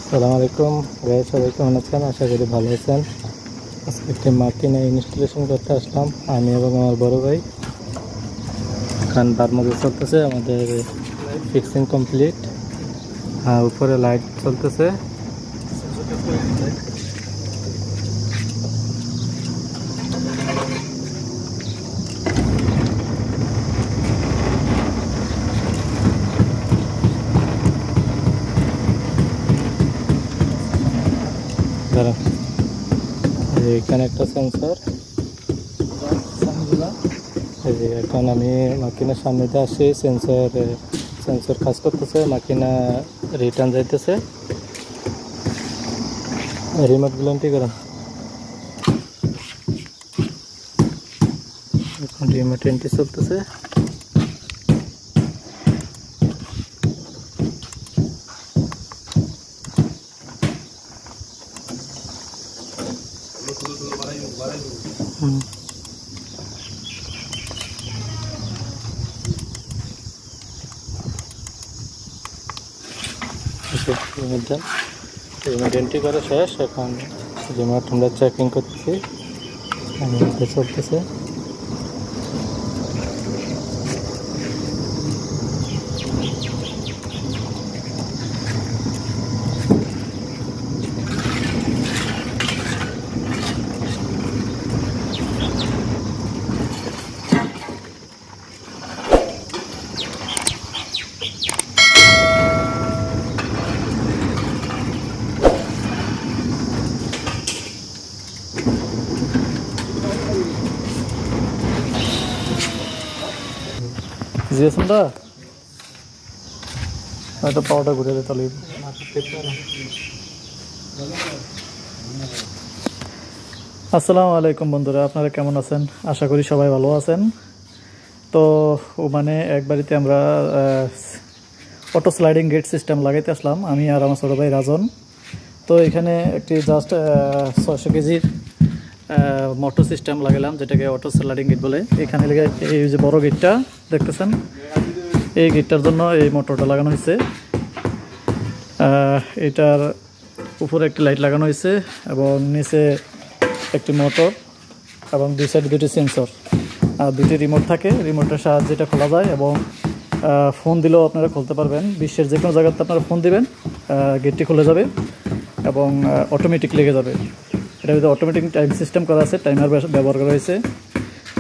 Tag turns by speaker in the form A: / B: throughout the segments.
A: আসসালামু আলাইকুম গাইস, সবাই কেমন আছেন? আশা করি ভালো আছেন। আজকে একটি মাকিনা ইনস্টলেশন করতে আসলাম আমি এবং আমার বড় ভাই। এখন বারমুদা চলতেছে, আমাদের ফিক্সিং কমপ্লিট। উপরে লাইট চলতেছে। এখানে একটা সেন্সর, এখন আমি মাকিনার সামনে দিয়ে আসি। সেন্সর কাজ করতেছে, মাকিনা রিটার্ন যাইতেছে। রিমোট গুলো ঠিক করেন। এখন রিমোট এন্ট্রি চলতেছে। রিমোট এন্ট্রি করা শেষ, এখন রিমোট আমরা চেকিং করতেছি, চলতেছে। জিএসএমটা হয়তো পাওয়াটা ঘুরে যেতে হবে। আসসালামু আলাইকুম বন্ধুরা, আপনারা কেমন আছেন? আশা করি সবাই ভালো আছেন। তো মানে এক বাড়িতে আমরা অটো স্লাইডিং গেট সিস্টেম লাগাইতে আসলাম, আমি আর আমার ছোটো ভাই রাজন। তো এখানে একটি জাস্ট 600 কেজির মোটর সিস্টেম লাগালাম, যেটাকে অটো স্লাইডিং গেট বলে। এখানে এই যে বড় গেটটা দেখতেছেন, এই গেটটার জন্য এই মোটরটা লাগানো হয়েছে। এটার উপরে একটি লাইট লাগানো হয়েছে এবং নিচে একটি মোটর এবং দুই সাইডে দুটি সেন্সর আর দুটি রিমোট থাকে। রিমোটের সাহায্যে এটা খোলা যায় এবং ফোন দিলেও আপনারা খুলতে পারবেন। বিশ্বের যে কোনো জায়গাতে আপনারা ফোন দিবেন, গেটটি খুলে যাবে এবং অটোমেটিক লেগে যাবে। এটার ভিতরে অটোমেটিক টাইম সিস্টেম করা আছে, টাইমার ব্যবহার করা হয়েছে।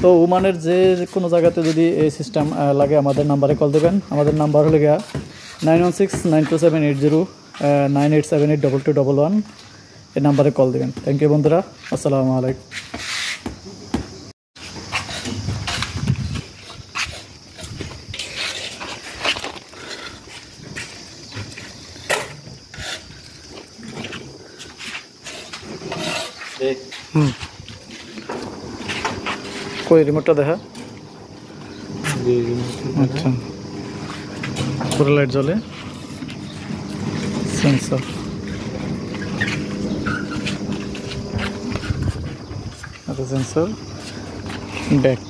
A: তো ওমানের যে কোনো জায়গাতে যদি এই সিস্টেম লাগে আমাদের নাম্বারে কল দেবেন। আমাদের নাম্বার হলে গিয়া 91692780 9878221। এই নাম্বারে কল দেবেন। থ্যাংক ইউ বন্ধুরা, আসসালামু আলাইকুম। কই রিমোটটা দেখা? আচ্ছা, পুরো লাইট জ্বলে। সেন্সর আচ্ছা, সেন্সর ব্যাক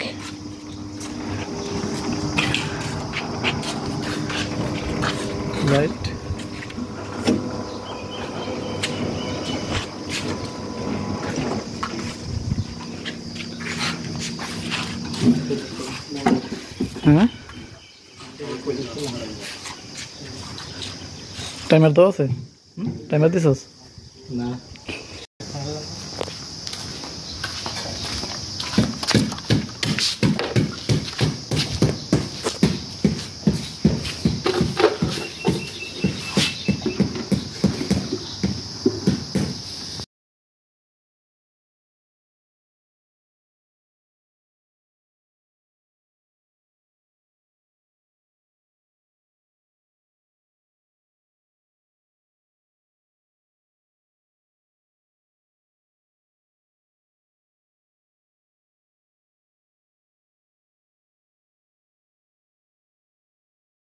A: লাইট। হ্যাঁ, টাইমার দেওয়া আছে? টাইমার দিছস? না।